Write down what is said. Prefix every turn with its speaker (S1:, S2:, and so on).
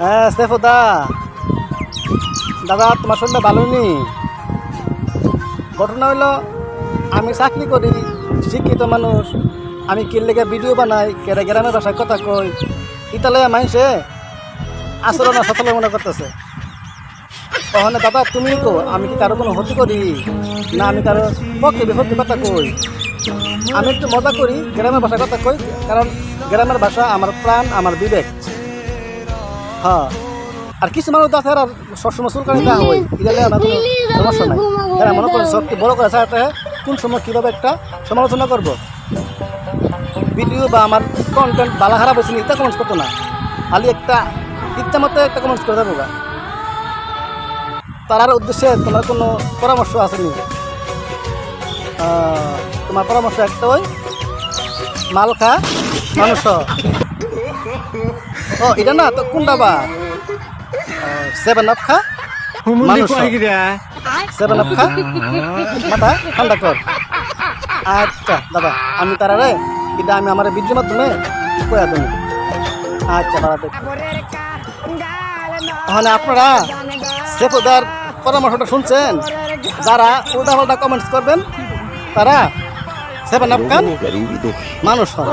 S1: হ্যাঁ সেফুদা দাদা, তোমার শরীরটা ভালো নেই। ঘটনা হইলো, আমি চাকরি করি, শিক্ষিত মানুষ। আমি কি লেগে ভিডিও বানাই, কেরা গ্রামের ভাষায় কথা কই, ইতালে মানুষে আচরণ সচল মনে করতেছে। ওখানে দাদা তুমি কো আমি কি কারো কোনো ক্ষতি করি না, আমি কারো পক্ষে বিপক্ষে কথা কই। আমি একটু মজা করি, গ্রামের ভাষায় কথা কই, কারণ গ্রামের ভাষা আমার প্রাণ, আমার বিবেক। হ্যাঁ, আর কিছু মানুষ আছে আর সবসময় চুলকানি না হয়, ইতালে আমার কোনো সমস্যা নাই। এরা মনে করেন সবকে বড় করে চাইতে কোন সময় কীভাবে একটা সমালোচনা করব, ভিডিও বা আমার কন্টেন্ট ভালো খারাপ হয়েছে এটা কমেন্টস করতো না, খালি একটা ইচ্ছা মতো একটা কমেন্টস করে দেবো। তার উদ্দেশ্যে তোমার কোনো পরামর্শ আসেনি? তোমার পরামর্শ একটা ওই মাল খা মানুষ। ও এটা না তো কোনটা বা 7 আপ খা মানুষ, 7 আপ খা মাথা ঠান্ডা কর। আচ্ছা দাদা, আমি তারারে এটা আমি আমার ভিডিওর মাধ্যমে কয়া দেবো। আচ্ছা দাদা, তাহলে আপনারা সেফুদার পরামর্শটা শুনছেন। যারা উল্টা পাল্টা কমেন্টস করবেন তারা 7 আপ খান মানুষ হন।